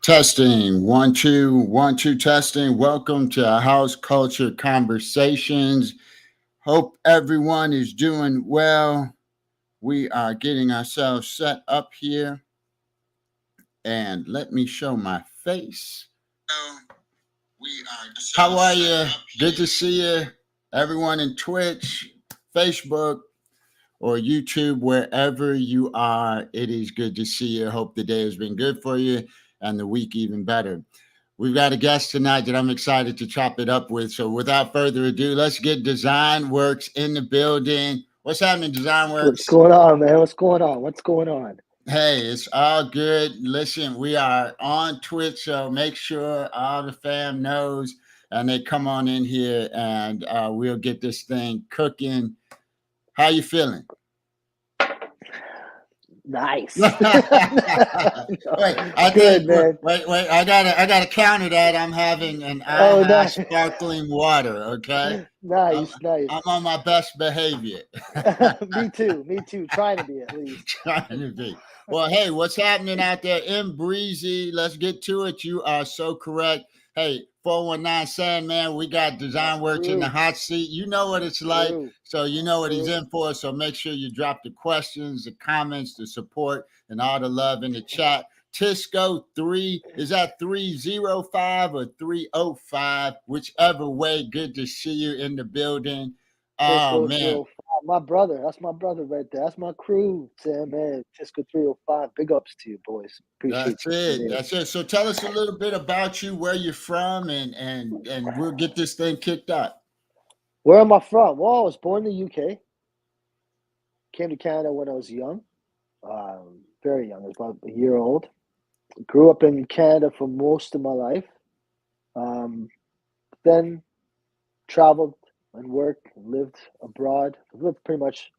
Testing, 1 2 1 2 testing. Welcome to our House Culture Conversations. Hope everyone is doing well. We are getting ourselves set up here, and let me show my face. How are you? Good to see you, everyone in Twitch, Facebook, or YouTube, wherever you are. It is good to see you. Hope the day has been good for you and the week even better. We've got a guest tonight that I'm excited to chop it up with. So without further ado, let's get Design Worx in the building. What's happening, Design What's Worx? going on, man? What's going on? What's going on? Hey, it's all good. Listen, we are on Twitch, so make sure all the fam knows and they come on in here and we'll get this thing cooking. How you feeling? Nice. Wait, I Good, think. man. Wait. I gotta counter that. I'm having an Oh, aha nice. sparkling water. Okay, I'm Nice, nice. I'm on my best behavior. Me too. Me too. Trying to be at least. Trying to be. Well, hey, what's happening out there in Breezy? Let's get to it. You are so correct. Hey, 419 Sandman, we got Design Worx in the True. hot seat. You know what it's like. True. So you know what he's True. in for. So make sure you drop the questions, the comments, the support, and all the love in the chat. Tisco 3, is that 305 or 305? Whichever way, good to see you in the building. Oh Tisco man. 305. My brother. That's my brother right there. That's my crew, Sam, man. Tisco 305. Big ups to you, boys. Appreciate That's you. it. That's it. So tell us a little bit about you, where you're from, and we'll get this thing kicked off. Where am I from? Well, I was born in the UK. Came to Canada when I was young. Very young. I was about a year old. Grew up in Canada for most of my life. Um, then traveled and worked and lived abroad. I've lived pretty much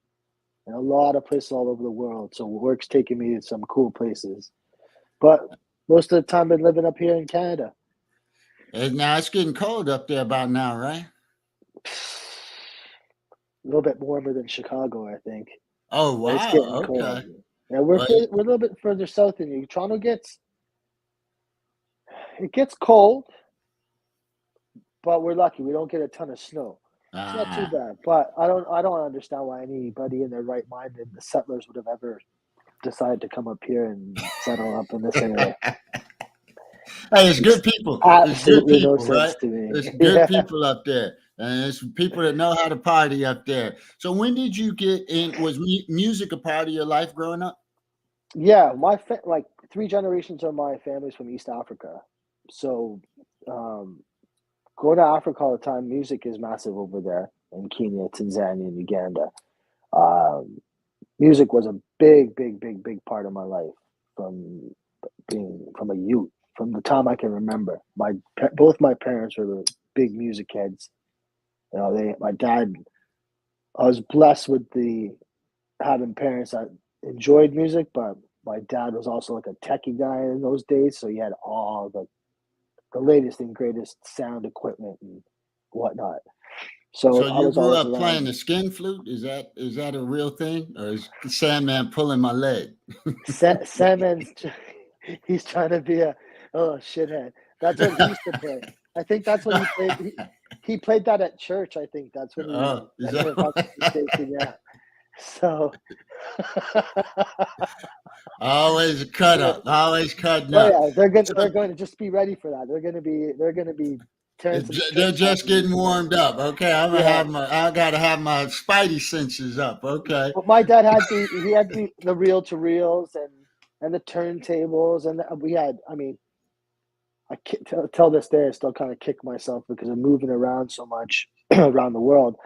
in a lot of places all over the world. So work's taking me to some cool places. But most of the time, I've been living up here in Canada. And now it's getting cold up there about now, right? A little bit warmer than Chicago, I think. Oh But it's wow. getting cold. Okay. Yeah, Well, we're a little bit further south than you. Toronto gets cold, but we're lucky. We don't get a ton of snow. It's not too ah, bad. But I don't understand why anybody in their right mind and the settlers would have ever decided to come up here and settle up in this area. hey, it's Makes good people. It's good absolutely no people, sense right? to me. It's good Yeah. people up there, and it's people that know how to party up there. So when did you get in? Was music a part of your life growing up? Yeah, like three generations of my family's from East Africa. So um go to Africa all the time. Music is massive over there in Kenya, Tanzania, and Uganda. Um Music was a big part of my life from being from a youth, from the time I can remember. Both my parents were big music heads. My dad. I was blessed with the having parents that enjoyed music, but my dad was also like a techie guy in those days, so he had all the latest and greatest sound equipment and whatnot. So So I you was grew always up playing around. the skin flute? Is that a real thing, or is Sandman pulling my leg? Sandman's he's trying to be a shithead. That's what he used to play. I think that's what he played. He played that at church. I think that's when he, Oh, is that if I'm not mistaken. Yeah. So, always a cut yeah. up? Always cutting Oh up. yeah, So they're going to just be ready for that. They're going to be tearing some they're strips off just of you getting tonight. warmed up. Okay, Yeah. I gotta have my spidey senses up. Okay. But my dad had the reel to reels and the turntables and we had. I mean, till this day I still kind of kick myself because I'm moving around so much around the world.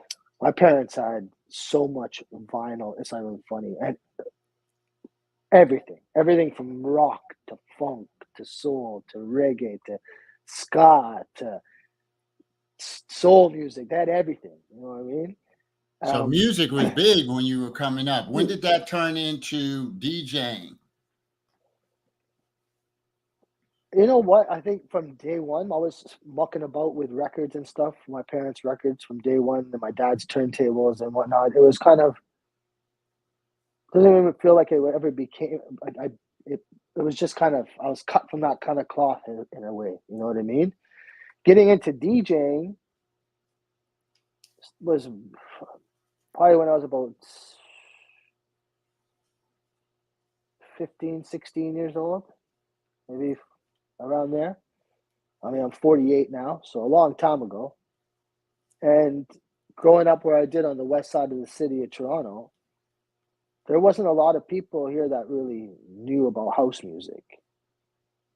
My parents had so much vinyl. It's not even funny. And everything from rock to funk to soul to reggae to ska to soul music. They had everything. You know what I mean? So Um, music was big when you were coming up. When dude, did that turn into DJing? you know what? I think from day one, I was mucking about with records and stuff. My parents' records from day one, and my dad's turntables and whatnot. It was kind of doesn't even feel like it ever became. it was just kind of, I was cut from that kind of cloth in a way. You know what I mean? Getting into DJing was probably when I was about 15, 16 years old, maybe around there. I mean, I'm 48 now, so a long time ago. And growing up where I did on the west side of the city of Toronto, there wasn't a lot of people here that really knew about house music.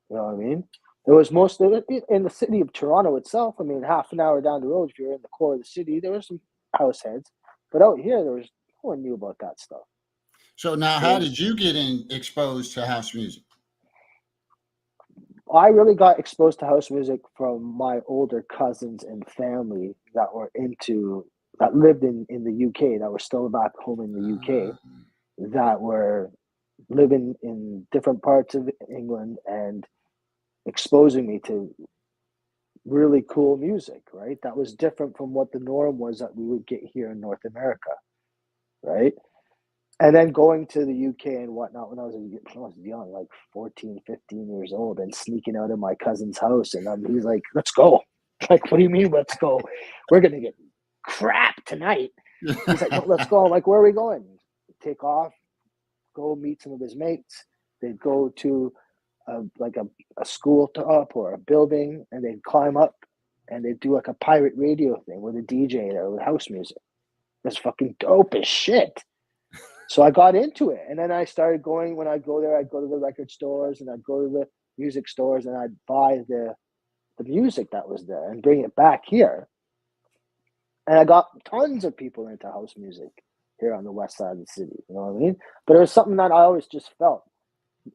You know what I mean? It was mostly in the city of Toronto itself. I mean, half an hour down the road, if you're in the core of the city, there were some house heads. But out here, there was no one knew about that stuff. So now, how So did you get exposed to house music? I really got exposed to house music from my older cousins and family that lived in the UK, that were still back home in the UK, Uh, that were living in different parts of England and exposing me to really cool music, right? That was different from what the norm was that we would get here in North America, right? And then going to the UK and whatnot when I was young, like 14, 15 years old, and sneaking out of my cousin's house. And he's like, let's go. Like, what do you mean, let's go? We're going to get crap tonight. He's like, no, let's go. I'm like, where are we going? Take off, go meet some of his mates. They'd go to a school top or a building, and they'd climb up and they'd do like a pirate radio thing with a DJ there with house music. That's fucking dope as shit. So I got into it, and then I started going. When I'd go there, I'd go to the record stores and I'd go to the music stores and I'd buy the music that was there and bring it back here. And I got tons of people into house music here on the west side of the city. You know what I mean? But it was something that I always just felt.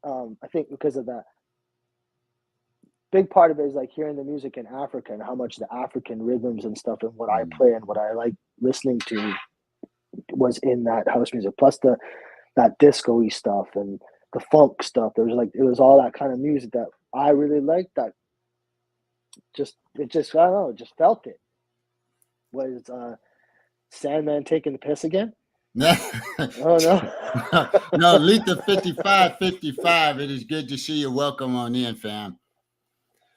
I think because of that, big part of it is like hearing the music in Africa and how much the African rhythms and stuff and what I play and what I like listening to was in that house music. Plus that disco-y stuff and the funk stuff. It was all that kind of music that I really liked. That I don't know, just felt it. Was Sandman taking the piss again? No, Oh no. no, Letha 5555. It is good to see you. Welcome on in, fam.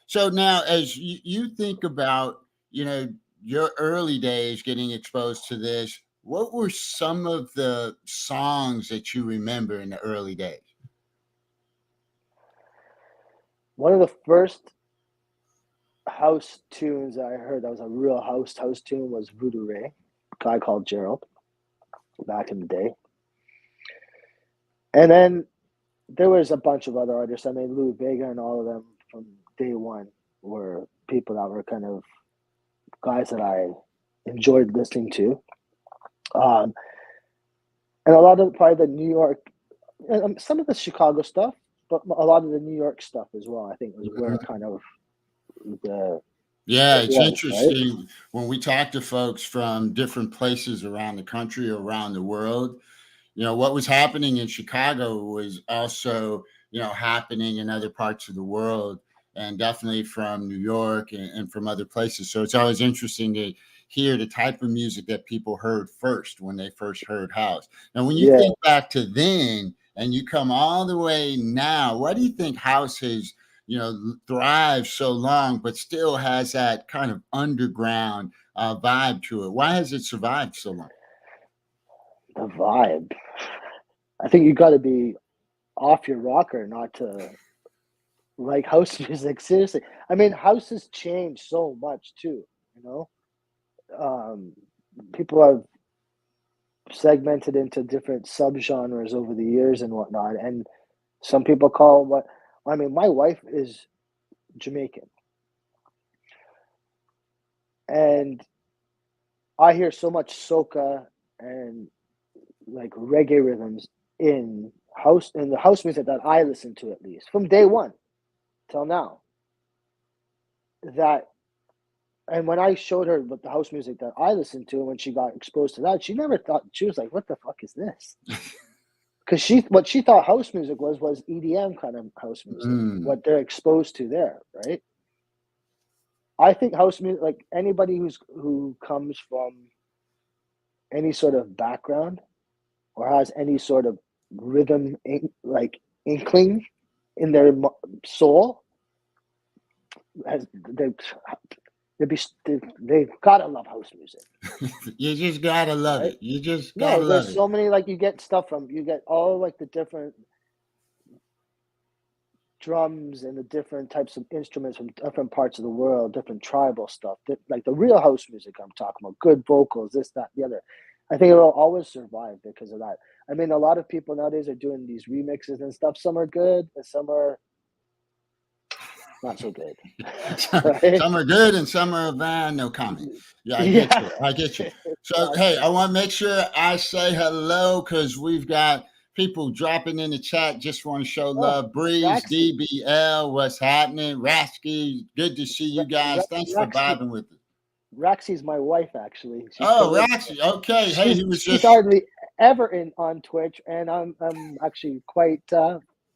So now, as you think about, your early days getting exposed to this, what were some of the songs that you remember in the early days? One of the first house tunes I heard that was a real house tune was Voodoo Ray, a guy called Gerald, back in the day. And then there was a bunch of other artists. I mean, Louis Vega and all of them from day one were people that were kind of guys that I enjoyed listening to. And a lot of probably the New York, some of the Chicago stuff, but a lot of the New York stuff as well, I think was where kind of Yeah, it it's was, right? interesting when we talk to folks from different places around the country or around the world. What was happening in Chicago was also, happening in other parts of the world, and definitely from New York and from other places. So it's always interesting to hear the type of music that people heard first when they first heard house. Now, when you Yeah. think back to then and you come all the way now, what do you think house has, thrived so long, but still has that kind of underground vibe to it? Why has it survived so long? The vibe. I think you got to be off your rocker not to like house music. Seriously, I mean, house has changed so much too. You know, um, people have segmented into different subgenres over the years and whatnot, and some people call what. I mean, my wife is Jamaican, and I hear so much soca and like reggae rhythms in the house music that I listen to, at least from day one till now. That and when I showed her what the house music that I listened to, and when she got exposed to that, she never thought, she was like, "What the fuck is this?" Because what she thought house music was EDM kind of house music. Mm. What they're exposed to there, right? I think house music, like anybody who comes from any sort of background or has any sort of rhythm like inkling, in their soul, as they've gotta love house music, You just gotta love right? it. You just gotta No, love there's it. so many, like, you get stuff from, you get all like the different drums and the different types of instruments from different parts of the world, different tribal stuff, like the real house music I'm talking about, good vocals, this, that, the other. I think it'll always survive because of that. I mean, a lot of people nowadays are doing these remixes and stuff. Some are good and some are not so good, right? Some are good and some are bad. No comment. Yeah, I get Yeah, you. I get you. So, hey, exactly. I want to make sure I say hello because we've got people dropping in the chat. Just want to show Oh, love. Breeze, Raxy, DBL, what's happening? Rasky, good to see you guys. Thanks for Raxy, vibing with us. Raxy's my wife. Actually, she's Oh, Canadian. Raxy. Okay. Hey, he was She's just hardly ever in on Twitch, and I'm actually quite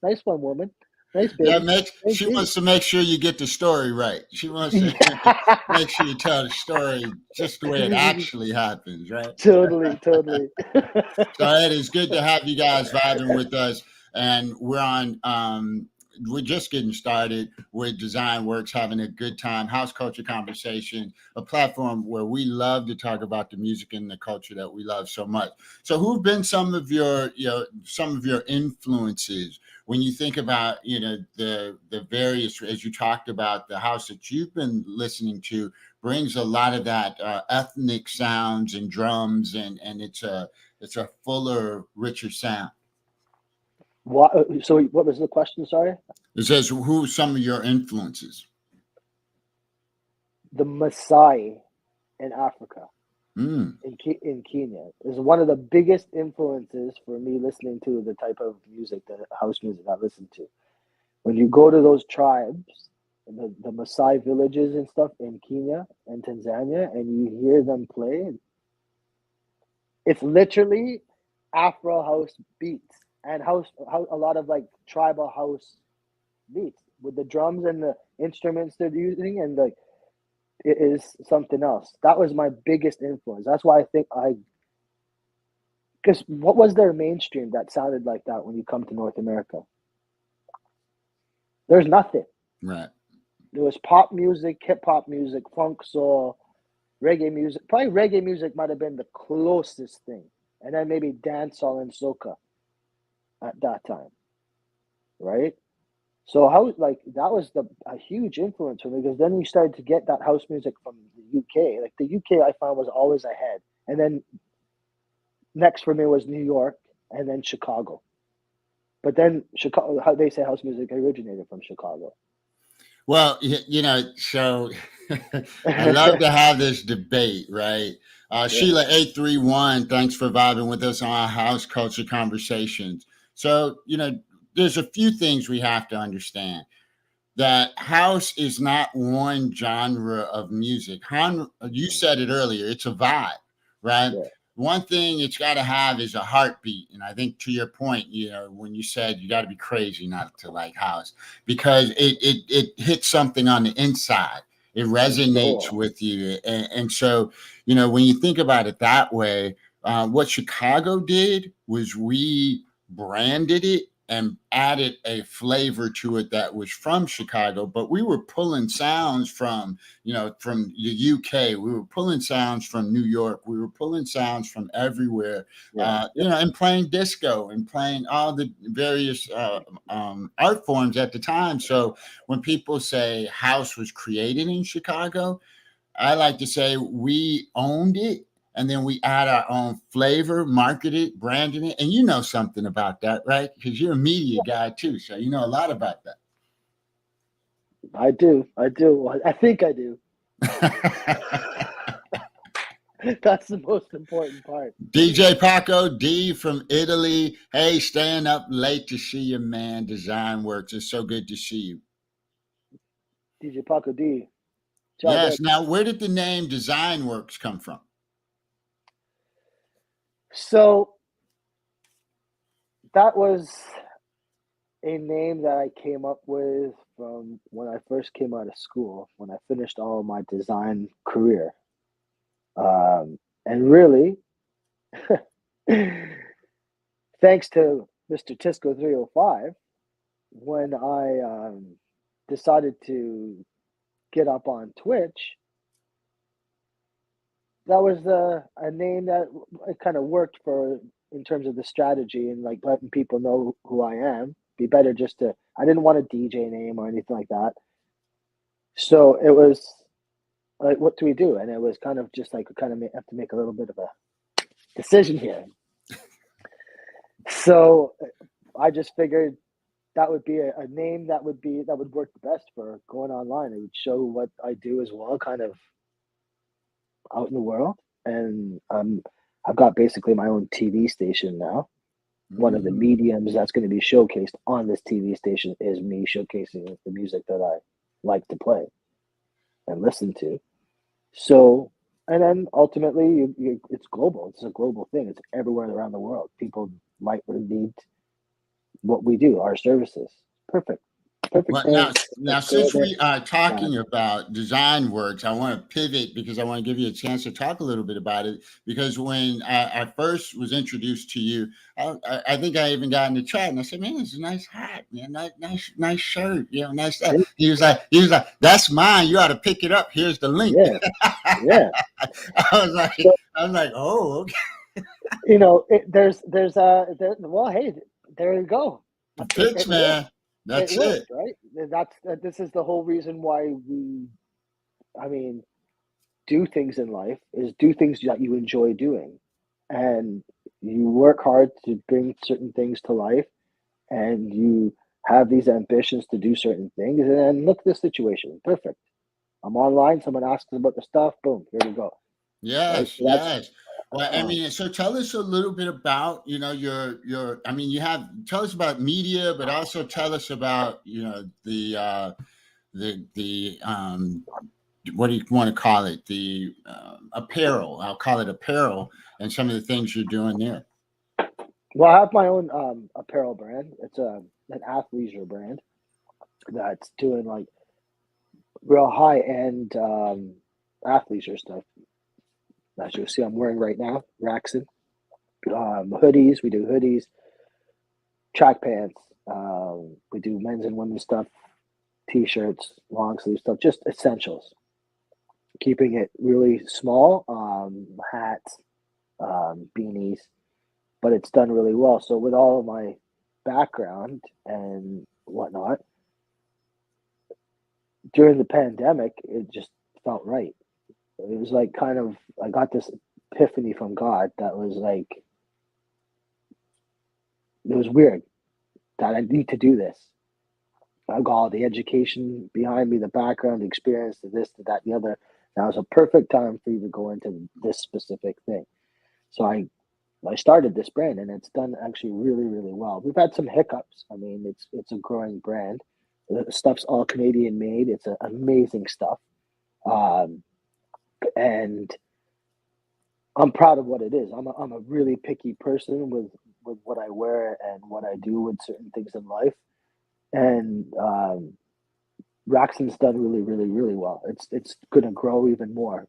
nice one woman, nice yeah, baby. Thank she you. wants to make sure you get the story right. She wants to Yeah. make sure you tell the story just the way it actually happens, right? Totally, totally. So it is good to have you guys vibing with us. And we're just getting started with Design Works, having a good time, house culture conversation, a platform where we love to talk about the music and the culture that we love so much. So who've been some of your influences when you think about, the various, as you talked about, the house that you've been listening to brings a lot of that ethnic sounds and drums, and it's a fuller, richer sound. What? So, what was the question? Sorry. It says, who some of your influences? The Maasai in Africa, Mm, in Kenya, is one of the biggest influences for me listening to the type of music, the house music I listen to. When you go to those tribes, the Maasai villages and stuff in Kenya and Tanzania, and you hear them play, it's literally Afro house beats and a lot of like tribal house beats with the drums and the instruments they're using, and like it is something else. That was my biggest influence. That's why I think because what was their mainstream that sounded like that when you come to North America? There's nothing. right. There was pop music, hip hop music, funk, soul, reggae music. Probably reggae music might have been the closest thing, and then maybe dancehall and soca at that time, right? So how like that was a huge influence for me because then we started to get that house music from the UK. Like the UK, I found was always ahead, and then next for me was New York, and then Chicago. But then Chicago, how they say house music originated from Chicago. Well, so I love to have this debate, right? Yeah, Sheila 831, thanks for vibing with us on our house culture conversations. So, there's a few things we have to understand. That house is not one genre of music. You said it earlier, it's a vibe, right? yeah, One thing it's got to have is a heartbeat. And I think to your point, when you said you got to be crazy not to like house because it hits something on the inside. It the resonates soul. with you. And so, when you think about it that way, what Chicago did was rebranded it and added a flavor to it that was from Chicago, but we were pulling sounds from the UK. We were pulling sounds from New York. We were pulling sounds from everywhere, Yeah, yep, and playing disco and playing all the various art forms at the time. So when people say house was created in Chicago, I like to say we owned it and then we add our own flavor, market it, branded it. And you know something about that, right? Because you're a media guy too. So you know a lot about I do. I do. I think I do. that. That's the most important part. DJ Paco D from Italy. Hey, staying up late to see you, man. Design Works. It's so good to see you. DJ Paco D. Ciao, Yes. Vic. Now, where did the name Design Works come from? So that was a name that I came up with from when I first came out of school, when I finished all my design career. And really, thanks to Mr. Tisco 305, when I decided to get up on Twitch, that was a name that it kind of worked for in terms of the strategy and like letting people know who I am. Be better just to. I didn't want a DJ name or anything like that. So it was like, what do we do? And it was kind of just like we kind of have to make a little bit of a decision here. So I just figured that would be a name that would work the best for going online. It would show what I do as well, kind of out in the world. And I've got basically my own TV station now. One of the Mm. mediums that's going to be showcased on this TV station is me showcasing the music that I like to play and listen to. So, and then ultimately, it's global. It's a global thing. It's everywhere around the world. People might need what we do, our services. Perfect. Perfect Well, thing. now, Let's go since there. we are Yeah. talking about Design Works, I want to pivot because I want to give you a chance to talk a little bit about it. Because when I first was introduced to you, I think I even got in the chat and I said, "Man, it's a nice hat, man. Nice shirt, nice that." He was like, "That's mine. You ought to pick it up. Here's the link." Yeah. Yeah. So, I was like, "Oh, okay." well, hey, there you go. The It pitch, worked. man. It That's it. worked, right? This is the whole reason why I mean, do things in life is do things that you enjoy doing, and you work hard to bring certain things to life, and you have these ambitions to do certain things, and then look at the situation. Perfect. I'm online. Someone asks about the stuff. Boom. Here we go. Right. Yes, So that's yes. Well, I mean, so tell us a little bit about, your. I mean, tell us about media, but also tell us about, the what do you want to call it? The apparel. I'll call it apparel, and some of the things you're doing there. well, I have my own apparel brand. It's an athleisure brand that's doing like real high end athleisure stuff. As you'll see, I'm wearing right now, Raxon. Hoodies, we do hoodies, track pants. We do men's and women's stuff, t-shirts, long sleeve stuff, just essentials. Keeping it really small, hats, beanies, but it's done really well. So with all of my background and whatnot, during the pandemic, it just felt right. It was like kind of I got this epiphany from God that was like it was weird that I need to do this. I got all the education behind me, the background, the experience, the this, the that, the other. Now it's a perfect time for you to go into this specific thing. So I started this brand and it's done actually really, really well. We've had some hiccups. I mean, it's a growing brand. The stuff's all Canadian made. It's amazing stuff. Um, and I'm proud of what it is. I'm a really picky person with what I wear and what I do with certain things in life. And Raxon's done really, really, really well. It's going to grow even more.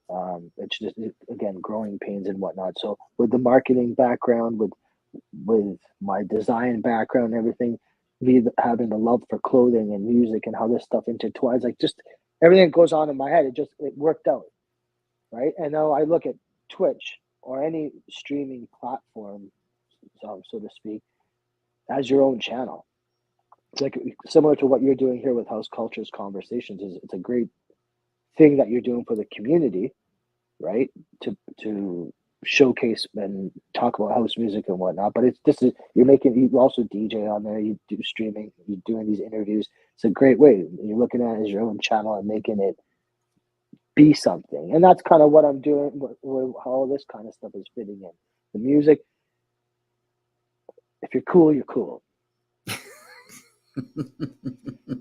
It's just again growing pains and whatnot. So with the marketing background, with my design background, and everything, me having the love for clothing and music and how this stuff intertwines, like just everything that goes on in my head, it worked out, right? And now I look at Twitch or any streaming platform, so to speak, as your own channel. It's like similar to what you're doing here with House Cultures Conversations. Is It's a great thing that you're doing for the community, right? To showcase and talk about house music and whatnot. But you also DJ on there, you do streaming, you're doing these interviews. It's a great way. You're looking at it as your own channel and making it be something. And that's kind of what I'm doing, how all this kind of stuff is fitting in. The music, if you're cool, you're cool.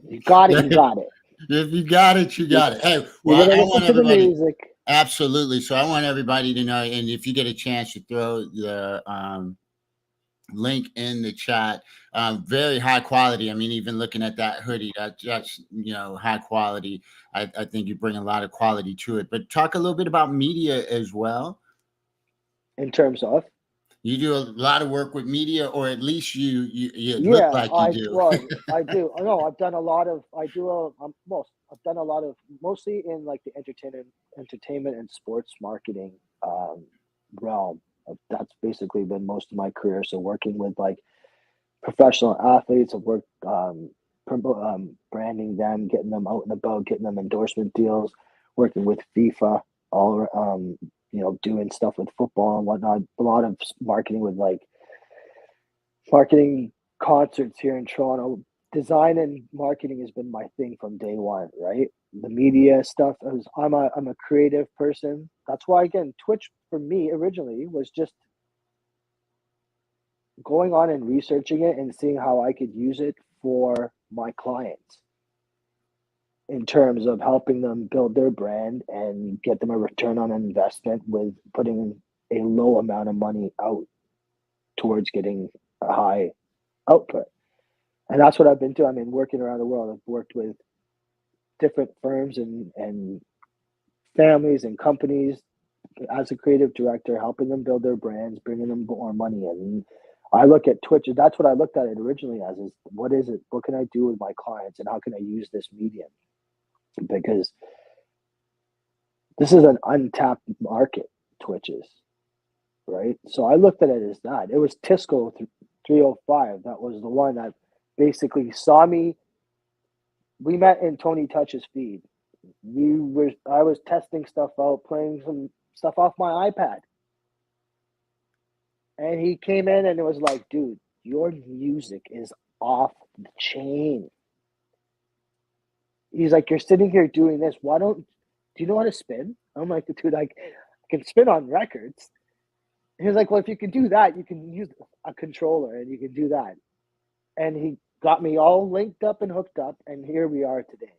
You got it, you got it. If you got it, you got it. Hey, You're well, gonna I listen want to the everybody. music. Absolutely. So I want everybody to know, and if you get a chance to throw the link in the chat, very high quality. I mean, even looking at that hoodie, that's high quality. I think you bring a lot of quality to it. But talk a little bit about media as well. In terms of You do a lot of work with media, or at least you look Yeah, like you do. I do. I know I've done a lot of. I do a most. I've done a lot of mostly in like the entertainment and sports marketing um, realm. That's basically been most of my career. So working with like professional athletes, I've worked branding them, getting them out and about, getting them endorsement deals, working with FIFA, all doing stuff with football and whatnot. A lot of marketing with like marketing concerts here in Toronto. Design and marketing has been my thing from day one, right? The media stuff. I'm a creative person. That's why again, Twitch for me originally was just going on and researching it and seeing how I could use it for my clients in terms of helping them build their brand and get them a return on investment with putting a low amount of money out towards getting a high output. And that's what I've been doing. I mean, working around the world, I've worked with different firms and families and companies as a creative director, helping them build their brands, bringing them more money in. And I look at Twitch, and that's what I looked at it originally as: is what is it? What can I do with my clients, and how can I use this medium? Because this is an untapped market. Twitch is, right? So I looked at it as that. It was Tisco 305. That was the one that basically saw me. We met in Tony Touch's feed. I was testing stuff out, playing some stuff off my iPad. And he came in and it was like, dude, your music is off the chain. He's like, you're sitting here doing this. Do you know how to spin? I'm like, dude, I can spin on records. He was like, well, if you can do that, you can use a controller and you can do that. And he got me all linked up and hooked up. And here we are today,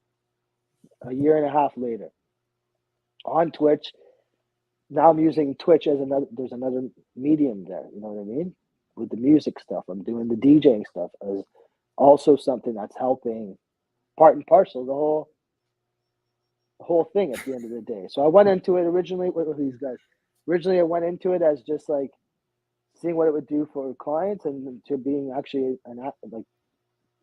a year and a half later, on Twitch. Now I'm using Twitch as there's another medium there. You know what I mean? With the music stuff, I'm doing the DJing stuff as also something that's helping part and parcel the whole thing at the end of the day. So I went into it originally with these guys. Originally, I went into it as just like seeing what it would do for clients and to being actually like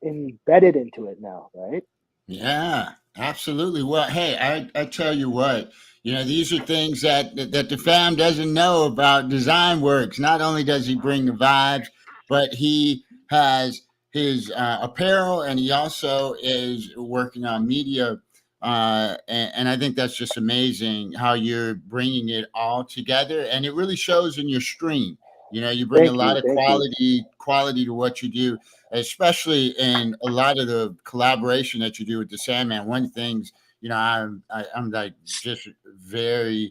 embedded into it now, right? Yeah, absolutely. Well, hey, I tell you what, these are things that the fam doesn't know about Design Works. Not only does he bring the vibes, but he has his apparel, and he also is working on media. And I think that's just amazing how you're bringing it all together, and it really shows in your stream. You bring a lot of Thank you. quality to what you do, especially in a lot of the collaboration that you do with the Sandman. One of the things, I'm like just very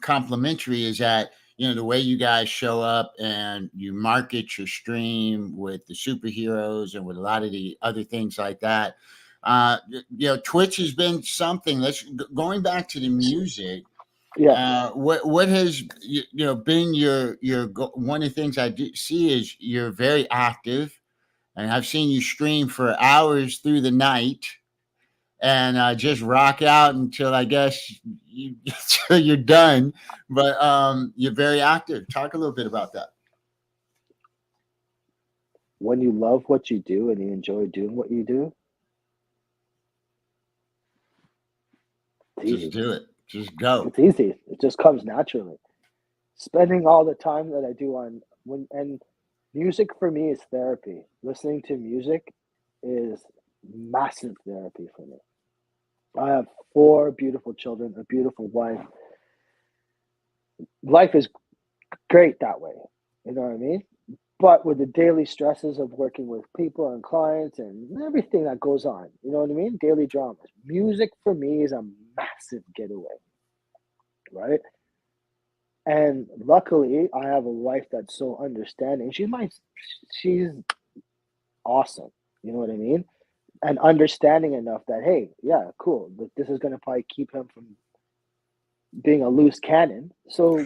complimentary is that the way you guys show up and you market your stream with the superheroes and with a lot of the other things like that. Twitch has been something. Going back to the music. Yeah. What has been your one of the things I do see is you're very active, and I've seen you stream for hours through the night and just rock out until I guess until you're done. But you're very active. Talk a little bit about that. When you love what you do and you enjoy doing what you do, it's Just easy. do it. Just go. It's easy. It just comes naturally. Spending all the time that I do on when and music for me is therapy. Listening to music is massive therapy for me. I have four beautiful children, a beautiful wife. Life is great that way. You know what I mean? But with the daily stresses of working with people and clients and everything that goes on, you know what I mean? Daily dramas. Music for me is a massive getaway, right? And luckily, I have a wife that's so understanding. She's awesome. You know what I mean? And understanding enough that, hey, yeah, cool. But this is gonna probably keep him from being a loose cannon. So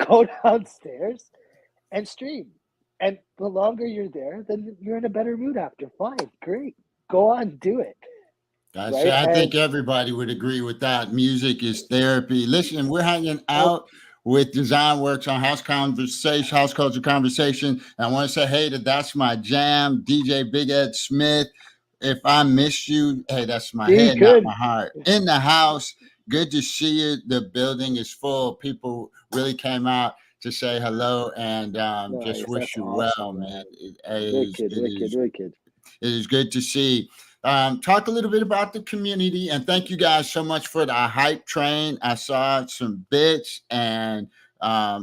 go downstairs and stream. And the longer you're there, then you're in a better mood after. Fine, great. Go on, do it. Right. I think And everybody would agree with that. Music is therapy. Listen, we're hanging uh, out with Design Worx on House Culture Conversation. And I want to say, hey, that's my jam, DJ Big Ed Smith. If I missed you, hey, that's my Be head, not good. my heart. In the house, good to see you. The building is full. People really came out to say hello and just Nice. wish That's you well, awesome, man. man. Wicked, wicked, wicked. It is good to see. Talk a little bit about the community, and thank you guys so much for the hype train. I saw some bits and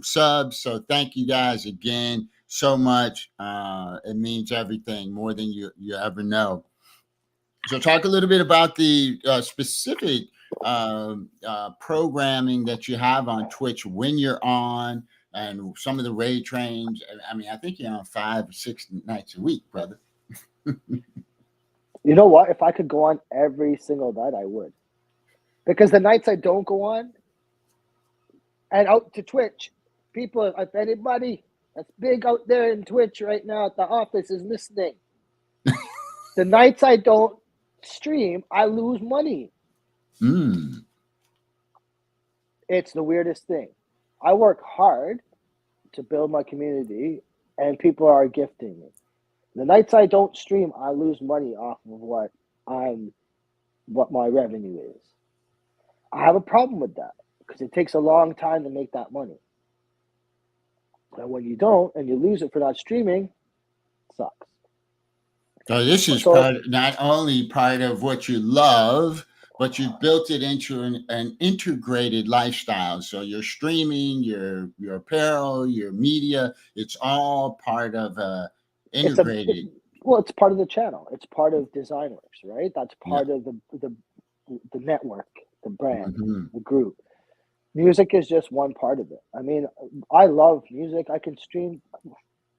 subs, so thank you guys again so much. It means everything, more than you ever know. So, talk a little bit about the specific programming that you have on Twitch when you're on, and some of the raid trains. I mean, I think you're on 5 or 6 nights a week, brother. You know what? If I could go on every single night, I would. Because the nights I don't go on, and out to Twitch, people, if anybody that's big out there in Twitch right now at the office is listening, the nights I don't stream, I lose money. Mm. It's the weirdest thing. I work hard to build my community, and people are gifting me. The nights I don't stream, I lose money off of what my revenue is. I have a problem with that because it takes a long time to make that money. And when you don't and you lose it for not streaming, it sucks. So this is So not only part of what you love, but you've built it into an integrated lifestyle. So your streaming, your apparel, your media, it's all part of integrated. it's part of the channel. It's part of Design Worx, right? That's Yeah. part of the network, the brand, Mm-hmm. the group. Music is just one part of it. I mean, I love music. I can stream.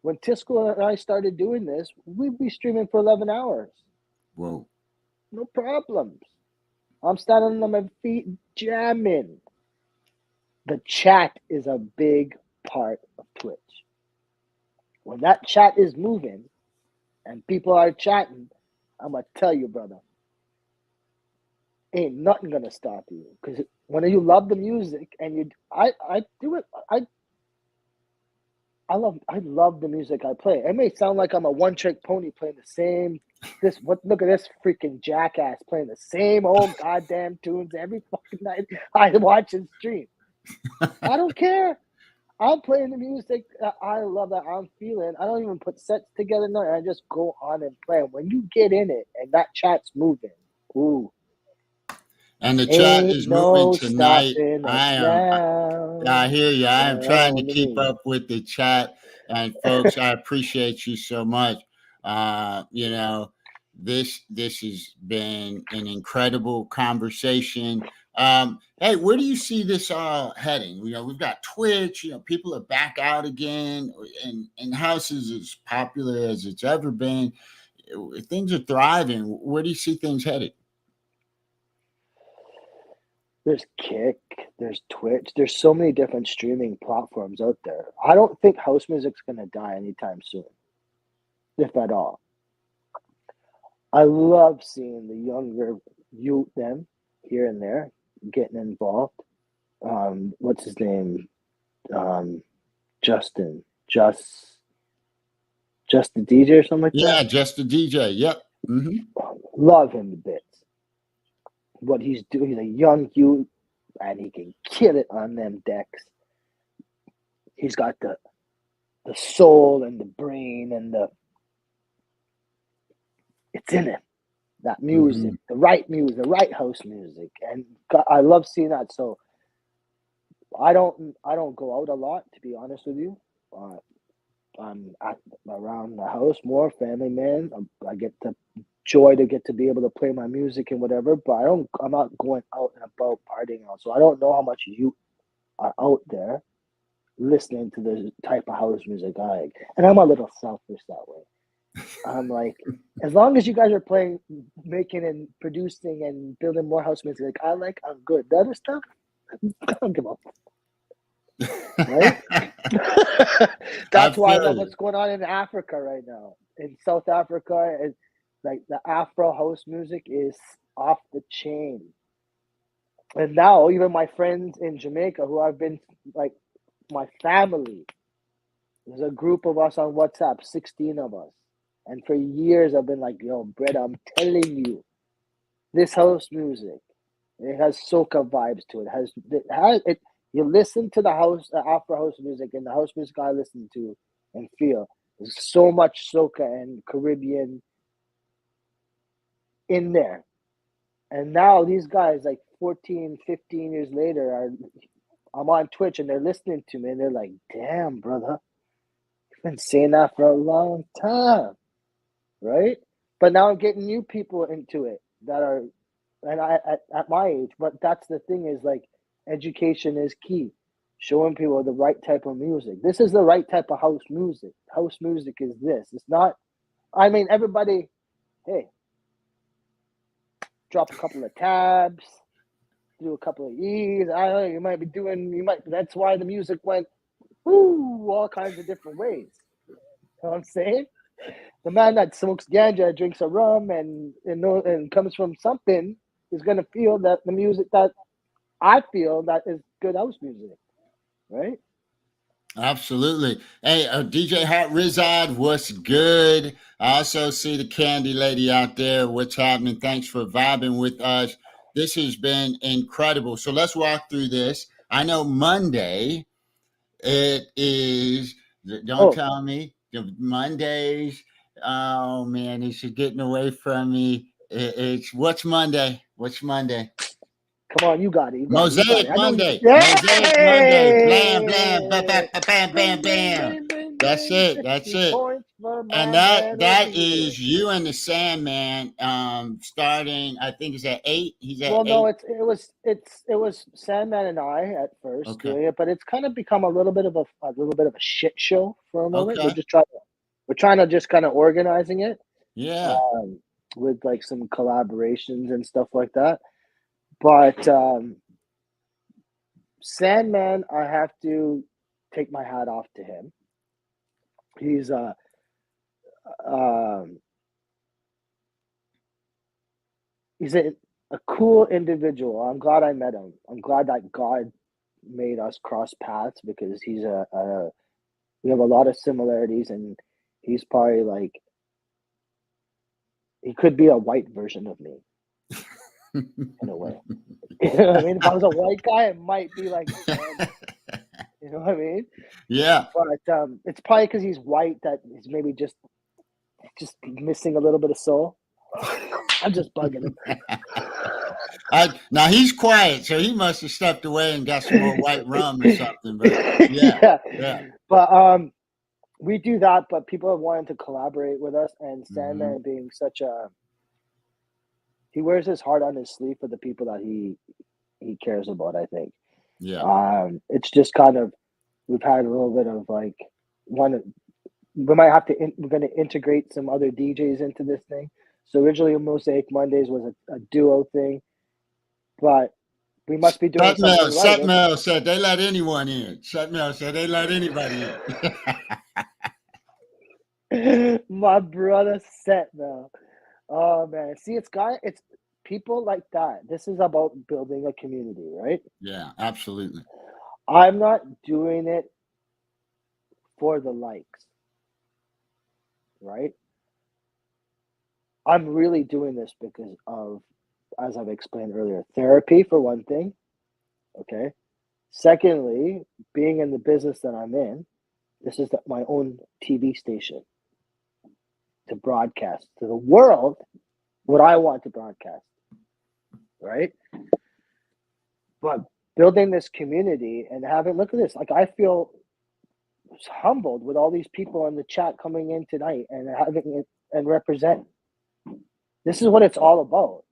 When Tisco and I started doing this, we'd be streaming for 11 hours. Whoa. No problems. I'm standing on my feet jamming. The chat is a big part of Twitch. When that chat is moving and people are chatting, I'm going to tell you, brother, ain't nothing going to stop you. Because when you love the music and I do it, I love the music I play. It may sound like I'm a one-trick pony playing the same. Look at this freaking jackass playing the same old goddamn tunes every fucking night I watch and stream. I don't care. I'm playing the music that I love, that I'm feeling. I don't even put sets together. No, I just go on and play. When you get in it and that chat's moving, ooh, And the chat ain't is moving no tonight. stopping us now. I hear you. I am trying to Sound of keep me. up with the chat. And folks, I appreciate you so much. You know, this has been an incredible conversation. Hey, where do you see this all heading? You know, we've got Twitch. You know, people are back out again, and house is as popular as it's ever been. Things are thriving. Where do you see things headed? There's Kick, there's Twitch, there's so many different streaming platforms out there. I don't think house music's gonna die anytime soon, if at all. I love seeing the younger youth then here and there getting involved. What's his name? Um, Justin, just the DJ or something like that. Yeah, just the DJ. Yep. Mm-hmm. Love him to bits. What he's doing, he's a young youth, and he can kill it on them decks. He's got the soul and the brain and it's in him. That music, the right house music, and God, I love seeing that. So I don't go out a lot, to be honest with you. I'm around the house more, family man. I get the joy to get to be able to play my music and whatever, but I'm not going out and about partying out. So I don't know how much you are out there listening to the type of house music I like. And I'm a little selfish that way. I'm like, as long as you guys are playing, making and producing and building more house music like I'm good. The other stuff, I don't give up. Right? That's why I love what's going on in Africa right now. In South Africa, and like the Afro house music is off the chain. And now even my friends in Jamaica who I've been like my family. There's a group of us on WhatsApp, 16 of us. And for years, I've been like, yo, Brett, I'm telling you, this house music, it has soca vibes to it. It. You listen to the Afro house music and the house music I listen to and feel. There's so much soca and Caribbean in there. And now these guys, like 14, 15 years later, I'm on Twitch and they're listening to me and they're like, damn, brother, you've been saying that for a long time, right? But now I'm getting new people into it that are, and at my age, but that's the thing is like education is key. Showing people the right type of music. This is the right type of house music. House music is this. It's not, I mean, everybody, hey, drop a couple of tabs, do a couple of E's. I don't know, that's why the music went, all kinds of different ways. You know what I'm saying? The man that smokes ganja, drinks a rum, and comes from something is going to feel that the music that I feel that is good house music, right? Absolutely. Hey, DJ Hot Rizad, what's good? I also see the Candy Lady out there. What's happening? Thanks for vibing with us. This has been incredible. So let's walk through this. I know Monday it is, don't Oh, tell me, Mondays. Oh man, it's getting away from me. It's what's Monday? What's Monday? come on, you got it. You got it. You got it. Mosaic I know you. Monday. Mosaic Monday. Blam, blam, bam, bam, Yay! bam, Bing, bam, bing, bam. bing, bing, That's bing. it. That's 50 it. points for And my that man over that here. is you and the Sandman starting, I think it's at 8. He's at Well, no, 8. it was Sandman and I at first Okay. doing it, but it's kind of become a little bit of a shit show for a moment. Okay. We're trying to just kind of organizing it Yeah. um, with like some collaborations and stuff like that. But Sandman, I have to take my hat off to him. He's um, he's a cool individual. I'm glad I met him. I'm glad that God made us cross paths because we have a lot of similarities, and he's probably like he could be a white version of me in a way. You know what I mean? If I was a white guy, it might be like Sandman. You know what I mean? Yeah. But it's probably because he's white that he's maybe just missing a little bit of soul. I'm just bugging him. Now he's quiet, so he must have stepped away and got some more white rum or something. But yeah, Yeah, yeah. but we do that. But people have wanted to collaborate with us, and Hmm. Sandman being he wears his heart on his sleeve for the people that he cares about. I think Yeah. it's just kind of we've had a little bit of like one. We might have to. We're going to integrate some other DJs into this thing. So originally, Mosaic Mondays was a duo thing, but we must be doing something right. Sutmel said they let anyone in. Sutmel said they let anybody in. My brother set now. Oh man, see, it's people like that. This is about building a community, right? Yeah, absolutely. I'm not doing it for the likes, right? I'm really doing this because of, as I've explained earlier, therapy for one thing. Okay. Secondly, being in the business that I'm in, this is my own TV station to broadcast to the world what I want to broadcast, right? But building this community and having, look at this, like I feel humbled with all these people in the chat coming in tonight and having it and represent. This is what it's all about.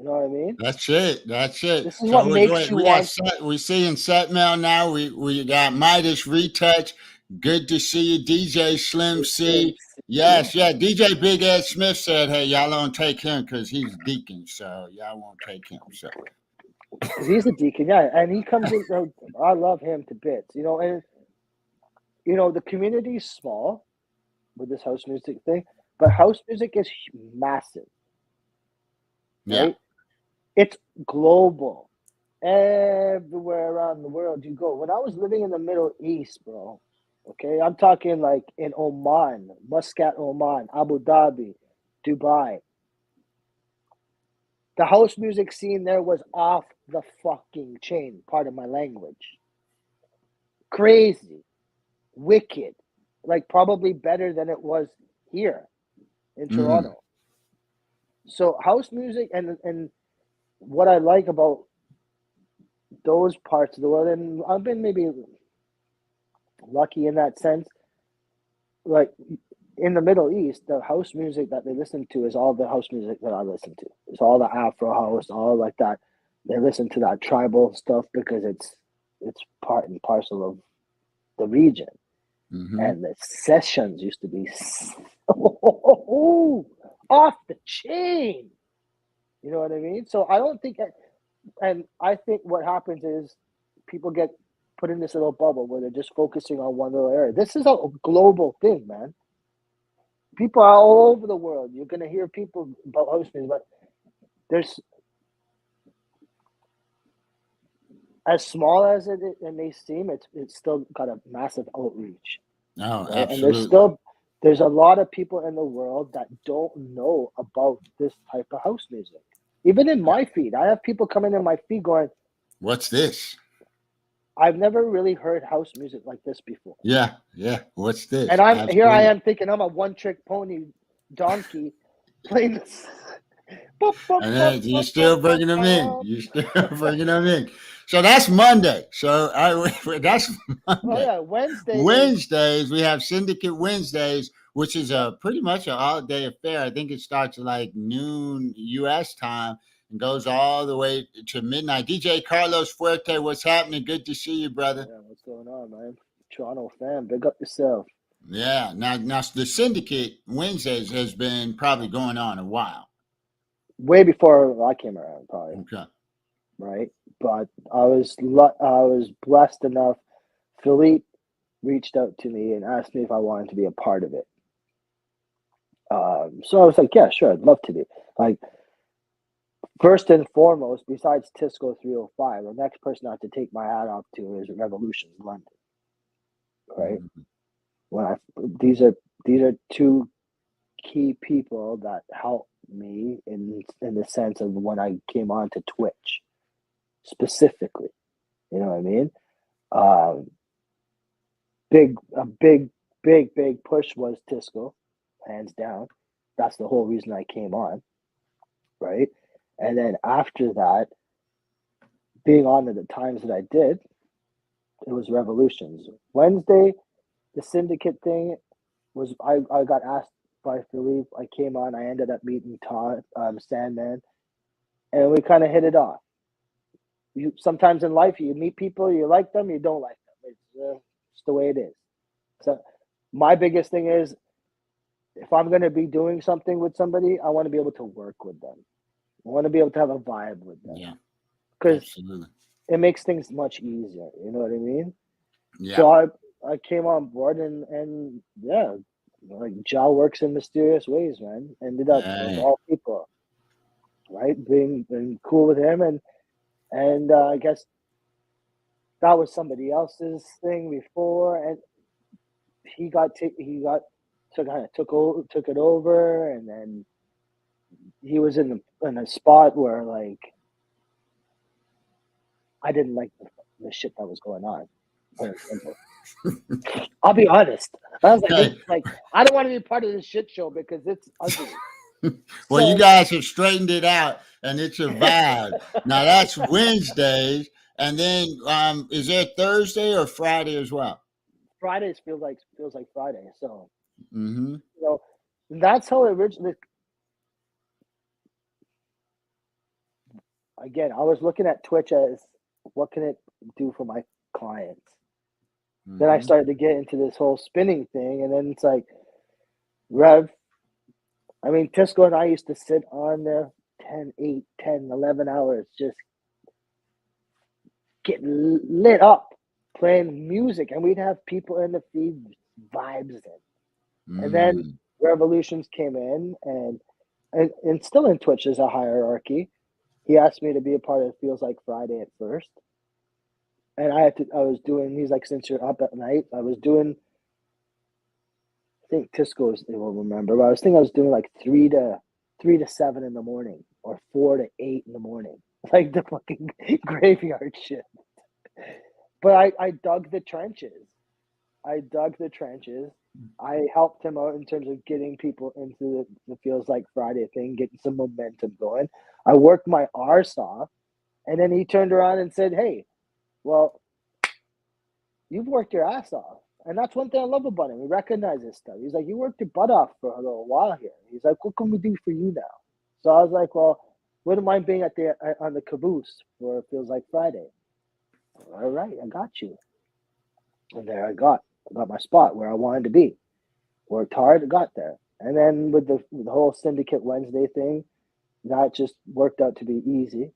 You know what I mean? That's it. That's it. This is what So makes you we got want. we seeing Setmel now. We got Midas Retouch. Good to see you, DJ Slim C. Yes, yeah. DJ Big Ed Smith said, "Hey, y'all don't take him because he's deacon, so y'all won't take him." So He's a deacon, yeah, and he comes in. I love him to bits, and the community is small with this house music thing, but house music is massive, yeah, right? It's global. everywhere around the world you go. When I was living in the Middle East, bro, okay, I'm talking like in Oman, Muscat, Oman, Abu Dhabi, Dubai. The house music scene there was off the fucking chain, part of my language. Crazy, wicked, like probably better than it was here in Toronto. So house music and what I like about those parts of the world, and I've been maybe lucky in that sense, like in the Middle East, the house music that they listen to is all the house music that I listen to. It's all the Afro house, all like that. They listen to that tribal stuff because it's part and parcel of the region. And the sessions used to be off the chain. You know what I mean? So I don't think, and I think what happens is people get put in this little bubble where they're just focusing on one little area. This is a global thing, man. People are all over the world. You're gonna hear people about house music, but there's, as small as it may seem, it's still got a massive outreach. Oh, right? absolutely. And there's a lot of people in the world that don't know about this type of house music. Even in my feed, I have people coming in my feed going, "What's this? I've never really heard house music like this before." Yeah. What's this? And Absolutely. I am thinking I'm a one-trick pony donkey playing this. And then you're still bringing them in. You're still bringing them in. So that's Monday. So that's Monday. Oh yeah, Wednesdays we have Syndicate Wednesdays, which is a pretty much a holiday affair. I think it starts at like noon U.S. time and goes all the way to midnight. DJ Carlos Fuerte, what's happening? Good to see you, brother. Yeah, what's going on, man? Toronto fan, big up yourself. Yeah. Now the Syndicate Wednesdays has been probably going on a while. Way before I came around, probably. Okay. Right, but I was blessed enough. Philippe reached out to me and asked me if I wanted to be a part of it. So I was like, yeah, sure, I'd love to be. Like, first and foremost, besides Tisco 305, the next person I have to take my hat off to is Revolutions London. Right, these are two key people that helped me in the sense of when I came on to Twitch specifically. You know what I mean? Big push was Tisco, hands down. That's the whole reason I came on, right? And then after that, being on at the times that I did, it was Revolutions. Wednesday, the Syndicate thing was I got asked by Philippe. I came on. I ended up meeting Todd, Sandman, and we kind of hit it off. You sometimes in life you meet people, you like them, you don't like them. It's the way it is. So my biggest thing is, if I'm going to be doing something with somebody, I want to be able to work with them. I want to be able to have a vibe with them. Yeah. Because Absolutely. it makes things much easier. You know what I mean? Yeah. So I came on board and yeah, like Design Worx in mysterious ways, man. Ended up of all people, right? Being cool with him and I guess that was somebody else's thing before, and he took it over, and then he was in a spot where like I didn't like the shit that was going on. I'll be honest. I was like, I don't want to be part of this shit show because it's ugly. Well, you guys have straightened it out, and it's a vibe. Now that's Wednesdays, and then is there Thursday or Friday as well? Fridays feels like Friday. So, you know, that's how it originally. Again, I was looking at Twitch as what can it do for my clients. Then I started to get into this whole spinning thing, and then it's like, Rev. I mean, Tisco and I used to sit on there 10, 8, 10, 11 hours just getting lit up, playing music, and we'd have people in the feed vibes in. And then Revolutions came in, and still in Twitch there's a hierarchy. He asked me to be a part of It Feels Like Friday at first. And he's like, since you're up at night, I was doing, I think Tisco's, they will remember, but I was doing like 3 to 7 in the morning or 4 to 8 in the morning, like the fucking graveyard shit. But I dug the trenches. I dug the trenches. I helped him out in terms of getting people into the Feels Like Friday thing, getting some momentum going. I worked my arse off, and then he turned around and said, "Hey, well, you've worked your ass off." And that's one thing I love about him. He recognizes stuff. He's like, "You worked your butt off for a little while here." He's like, "What can we do for you now?" So I was like, "Well, wouldn't mind being on the caboose for It Feels Like Friday." All right, I got you. And there I got my spot where I wanted to be. Worked hard, got there. And then with the whole Syndicate Wednesday thing, that just worked out to be easy.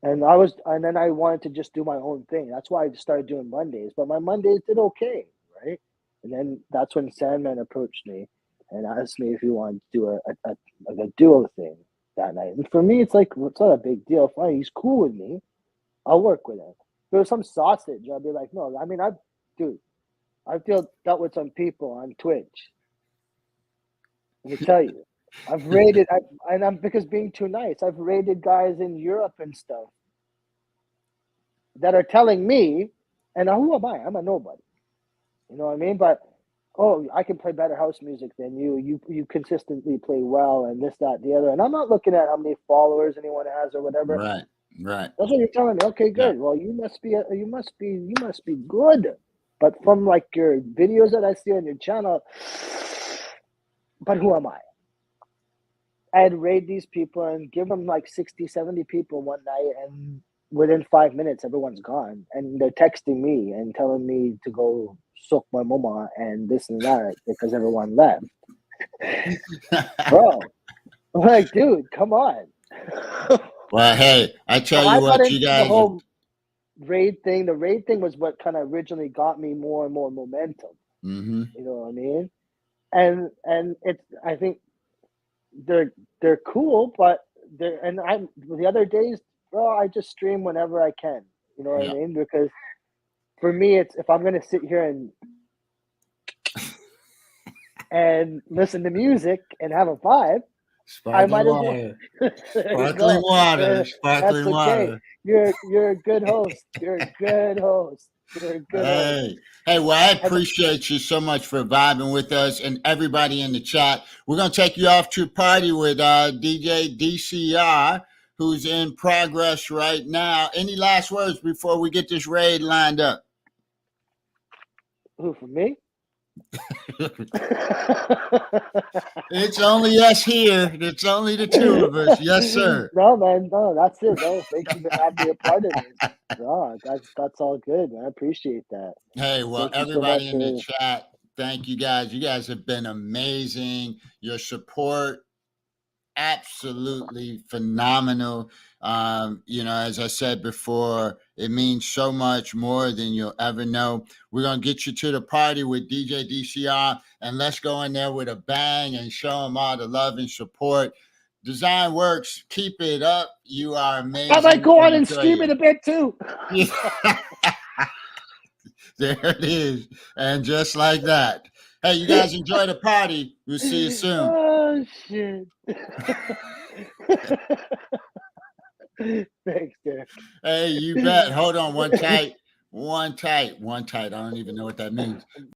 And then I wanted to just do my own thing. That's why I started doing Mondays. But my Mondays did okay, right? And then that's when Sandman approached me and asked me if he wanted to do a duo thing that night. And for me, it's like, it's not a big deal. Fine, he's cool with me. I'll work with him. If there was some sausage, I'd be like, no. I mean, I've dealt with some people on Twitch. Let me tell you, because being too nice, I've raided guys in Europe and stuff that are telling me, and who am I? I'm a nobody. You know what I mean? But, oh, I can play better house music than you. You consistently play well, and this, that, the other. And I'm not looking at how many followers anyone has or whatever. Right. That's what you're telling me. Okay, good. Yeah. Well, you must be good. But from like your videos that I see on your channel, but who am I? I'd raid these people and give them like 60, 70 people one night, and within 5 minutes, everyone's gone. And they're texting me and telling me to go suck my mama and this and that because everyone left. Bro, I'm like, dude, come on. Well, hey, I tell you what, you guys. The whole raid thing. The raid thing was what kind of originally got me more and more momentum. Mm-hmm. You know what I mean? And it's, I think they're cool, but the other days, bro, I just stream whenever I can. You know what I mean? Because for me, it's, if I'm gonna sit here and listen to music and have a vibe, I might as well. Sparkling water. Sparkling water. You're a good host. You're a good host. Hey, well, I appreciate you so much for vibing with us and everybody in the chat. We're going to take you off to a party with DJ DCR, who's in progress right now. Any last words before we get this raid lined up? Who, for me? It's only us here. It's only the two of us. Yes, sir. No, man. No, that's it. No, thank you for having me a part of it. No, that's all good, man. I appreciate that. Hey, well, everybody in the chat, thank you guys. You guys have been amazing. Your support, absolutely phenomenal. As I said before, it means so much more than you'll ever know. We're going to get you to the party with DJ DCR, and let's go in there with a bang and show them all the love and support. Design Worx, keep it up. You are amazing. I might go on and stream it a bit too. There it is. And just like that. Hey, you guys enjoy the party. We'll see you soon. Oh, shit. Thanks, Derek. Hey, you bet. Hold on. One tight. I don't even know what that means.